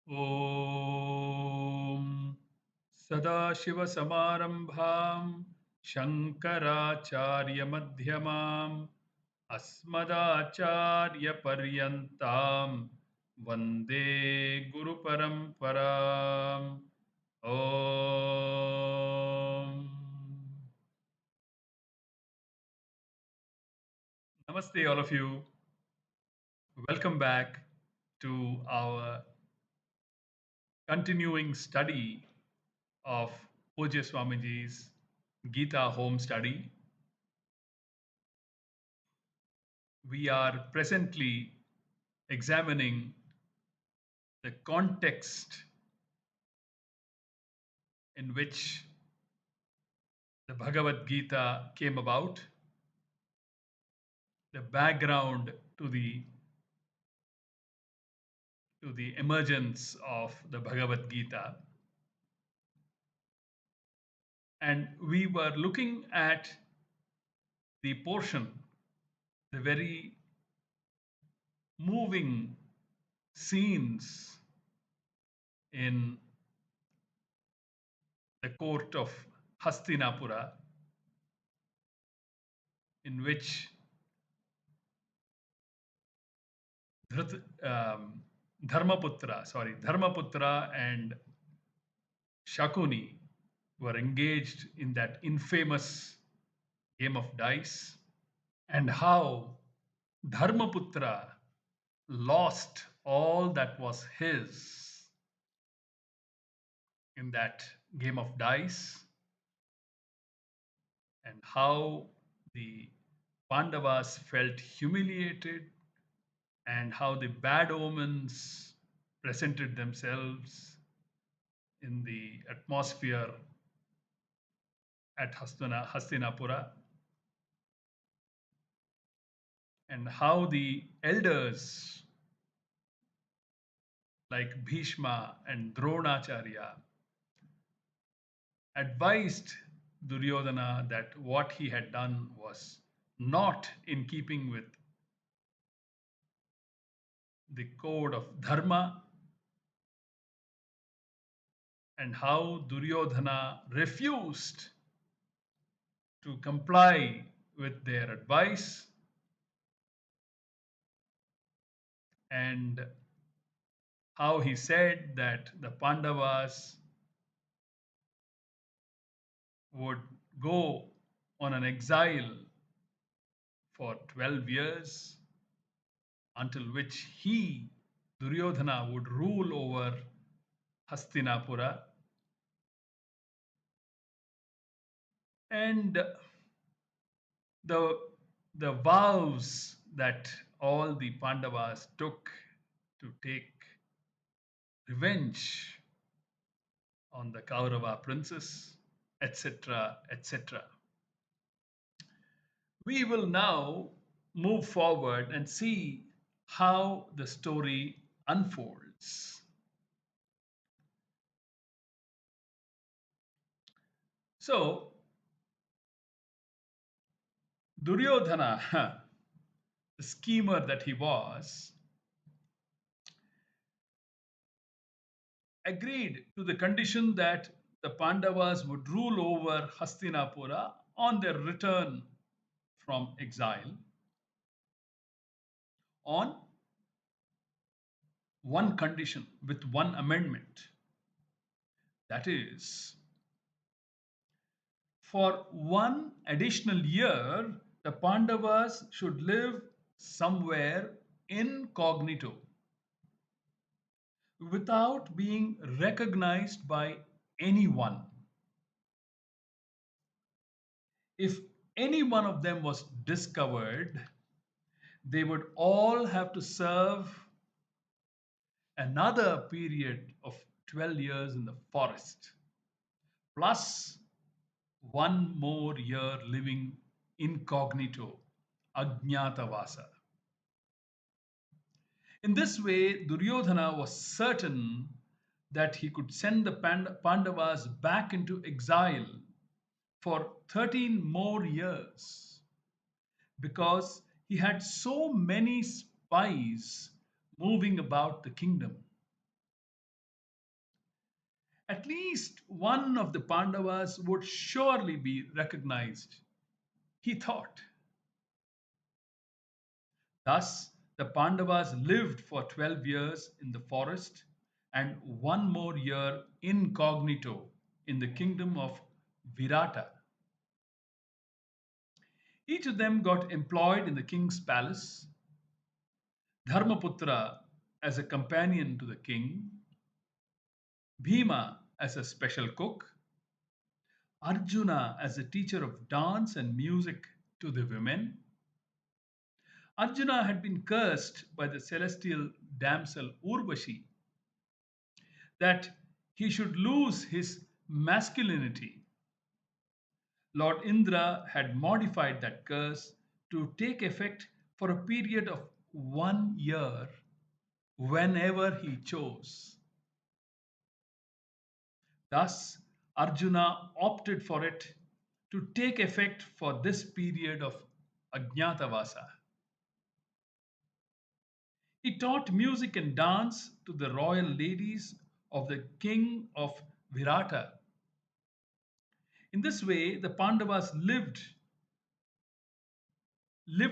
ॐ सदाशिवसमारम्भां शङ्कराचार्यमध्यमाम् अस्मदाचार्यपर्यन्तां वन्दे गुरुपरम्पराम् ॐ Namaste, all of you. Welcome back to our continuing study of Poojya Swamiji's Gita home study. We are presently examining the context in which the Bhagavad Gita came about, the background to the emergence of the Bhagavad Gita. And we were looking at the portion, the very moving scenes in the court of Hastinapura, in which Dharmaputra and Shakuni were engaged in that infamous game of dice, and how Dharmaputra lost all that was his in that game of dice, and how the Pandavas felt humiliated, and how the bad omens presented themselves in the atmosphere at Hastinapura, and how the elders like Bhishma and Dronacharya advised Duryodhana that what he had done was not in keeping with the code of Dharma, and how Duryodhana refused to comply with their advice, and how he said that the Pandavas would go on an exile for 12 years, until which he, Duryodhana, would rule over Hastinapura. And the, the vows that all the Pandavas took to take revenge on the Kaurava princes, etc., etc. We will now move forward and see how the story unfolds. So, Duryodhana, the schemer that he was, agreed to the condition that the Pandavas would rule over Hastinapura on their return from exile on one condition, with one amendment. That is, for one additional year, the Pandavas should live somewhere incognito without being recognized by anyone. If any one of them was discovered, they would all have to serve another period of 12 years in the forest, plus one more year living incognito, Ajnatavasa. In this way, Duryodhana was certain that he could send the Pandavas back into exile for 13 more years, because he had so many spies moving about the kingdom. At least one of the Pandavas would surely be recognized, he thought. Thus, the Pandavas lived for 12 years in the forest and one more year incognito in the kingdom of Virata. Each of them got employed in the king's palace, Dharmaputra as a companion to the king, Bhima as a special cook, Arjuna as a teacher of dance and music to the women. Arjuna had been cursed by the celestial damsel Urvashi that he should lose his masculinity. Lord Indra had modified that curse to take effect for a period of 1 year whenever he chose. Thus, Arjuna opted for it to take effect for this period of Ajnatavasa. He taught music and dance to the royal ladies of the king of Virata. In this way, the Pandavas lived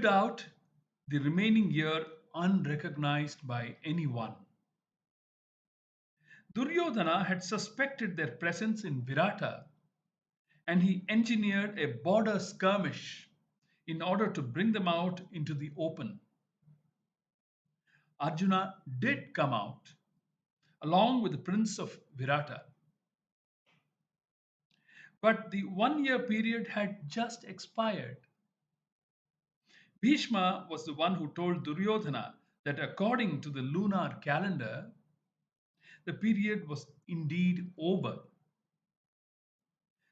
out the remaining year unrecognized by anyone. Duryodhana had suspected their presence in Virata and he engineered a border skirmish in order to bring them out into the open. Arjuna did come out along with the prince of Virata. But the 1 year period had just expired. Bhishma was the one who told Duryodhana that according to the lunar calendar, the period was indeed over.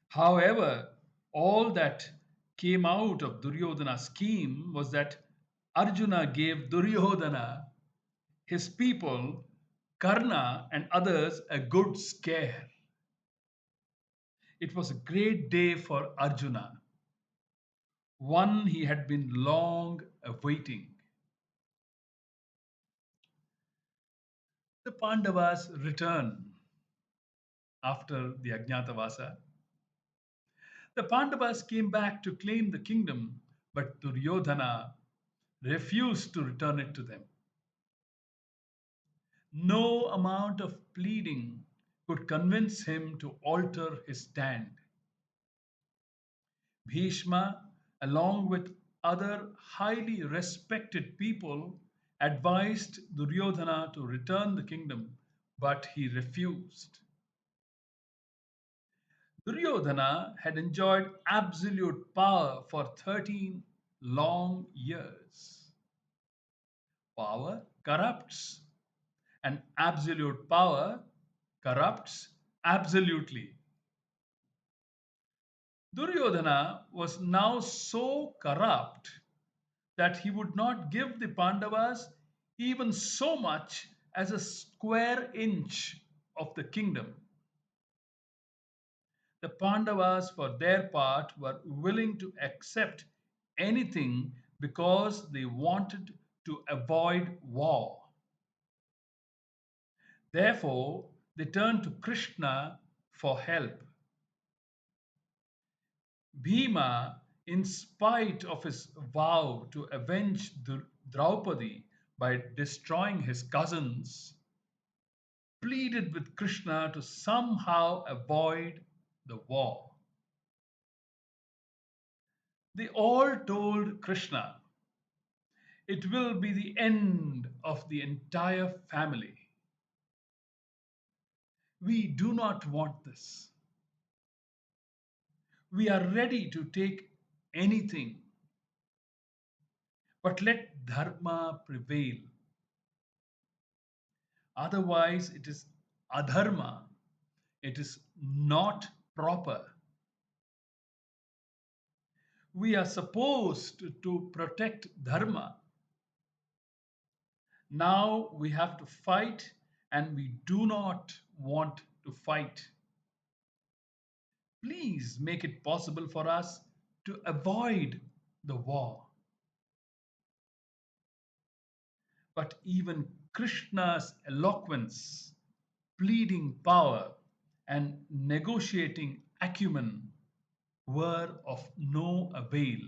However, all that came out of Duryodhana's scheme was that Arjuna gave Duryodhana, his people, Karna, and others a good scare. It was a great day for Arjuna, one he had been long awaiting. The Pandavas return after the Ajnatavasa. The Pandavas came back to claim the kingdom, but Duryodhana refused to return it to them. No amount of pleading could convince him to alter his stand. Bhishma, along with other highly respected people, advised Duryodhana to return the kingdom, but he refused. Duryodhana had enjoyed absolute power for 13 long years. Power corrupts, and absolute power corrupts absolutely. Duryodhana was now so corrupt that he would not give the Pandavas even so much as a square inch of the kingdom. The Pandavas, for their part, were willing to accept anything because they wanted to avoid war. Therefore, they turned to Krishna for help. Bhima, in spite of his vow to avenge Draupadi by destroying his cousins, pleaded with Krishna to somehow avoid the war. They all told Krishna, it will be the end of the entire family. We do not want this. We are ready to take anything, but let dharma prevail. Otherwise, it is adharma. It is not proper. We are supposed to protect dharma. Now we have to fight, and we do not want to fight. Please make it possible for us to avoid the war. But even Krishna's eloquence, pleading power, and negotiating acumen were of no avail.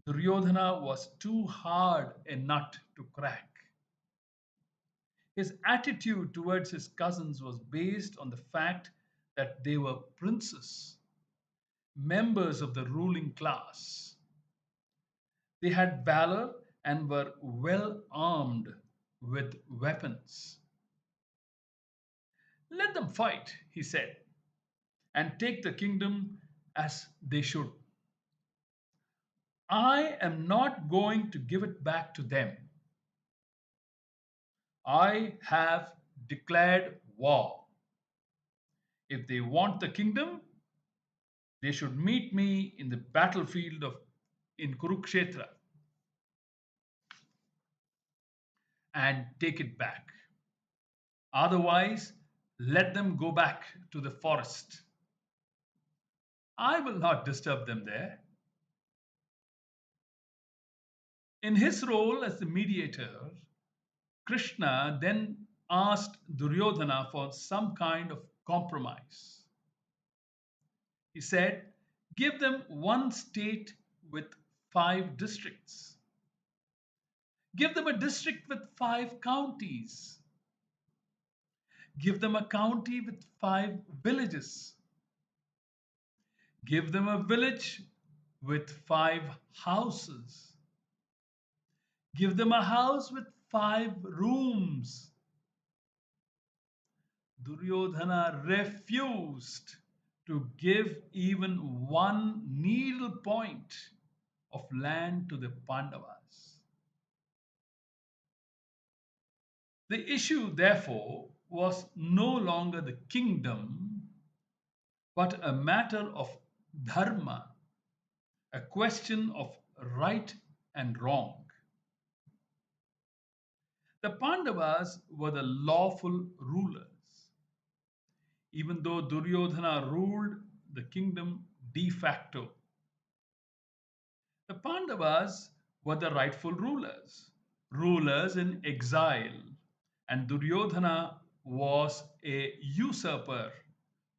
Duryodhana was too hard a nut to crack. His attitude towards his cousins was based on the fact that they were princes, members of the ruling class. They had valor and were well armed with weapons. Let them fight, he said, and take the kingdom as they should. I am not going to give it back to them. I have declared war. If they want the kingdom, they should meet me in the battlefield of in Kurukshetra and take it back. Otherwise, let them go back to the forest. I will not disturb them there. In his role as the mediator, Krishna then asked Duryodhana for some kind of compromise. He said, give them one state with 5 districts. Give them a district with 5 counties. Give them a county with 5 villages. Give them a village with 5 houses. Give them a house with 5 rooms. Duryodhana refused to give even one needle point of land to the Pandavas. The issue, therefore, was no longer the kingdom, but a matter of dharma, a question of right and wrong. The Pandavas were the lawful rulers, even though Duryodhana ruled the kingdom de facto. The Pandavas were the rightful rulers, rulers in exile, and Duryodhana was a usurper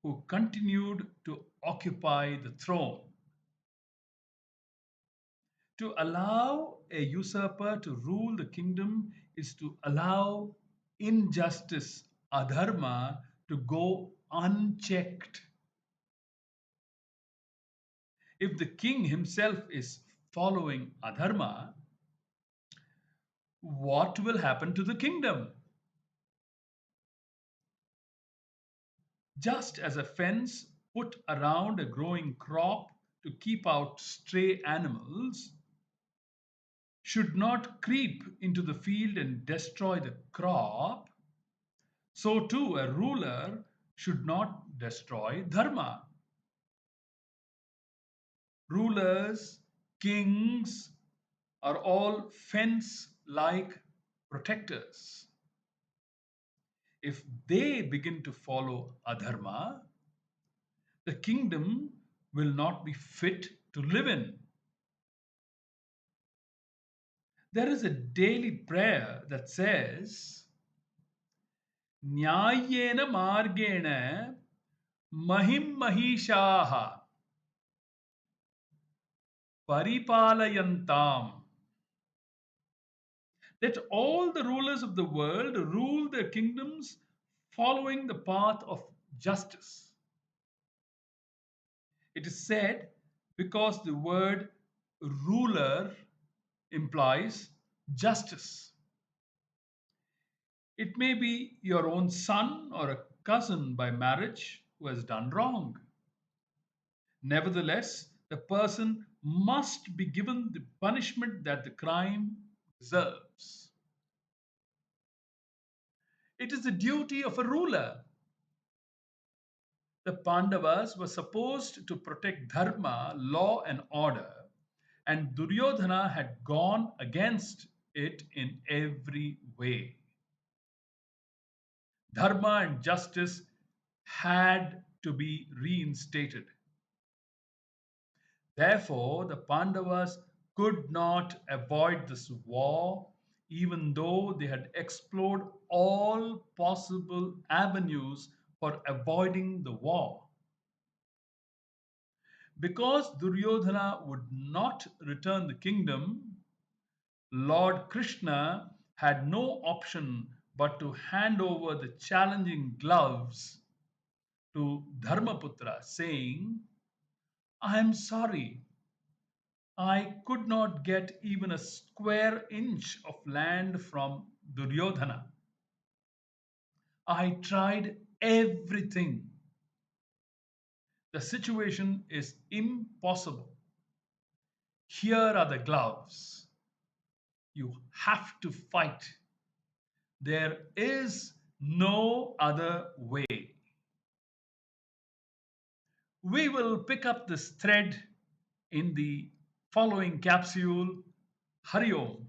who continued to occupy the throne. To allow a usurper to rule the kingdom is to allow injustice, adharma, to go unchecked. If the king himself is following adharma, what will happen to the kingdom? Just as a fence put around a growing crop to keep out stray animals should not creep into the field and destroy the crop, so too a ruler should not destroy dharma. Rulers, kings are all fence like protectors. If they begin to follow adharma, the kingdom will not be fit to live in. There is a daily prayer that says, Nyayena margena mahim mahishaha paripalayantam. Let all the rulers of the world rule their kingdoms following the path of justice. It is said because the word ruler implies justice. It may be your own son or a cousin by marriage who has done wrong. Nevertheless, the person must be given the punishment that the crime deserves. It is the duty of a ruler. The Pandavas were supposed to protect dharma, law, and order, and Duryodhana had gone against it in every way. Dharma and justice had to be reinstated. Therefore, the Pandavas could not avoid this war even though they had explored all possible avenues for avoiding the war. Because Duryodhana would not return the kingdom, Lord Krishna had no option but to hand over the challenging gloves to Dharmaputra, saying, I am sorry, I could not get even a square inch of land from Duryodhana. I tried everything. The situation is impossible. Here are the gloves. You have to fight. There is no other way. We will pick up this thread in the following capsule. Hari Om.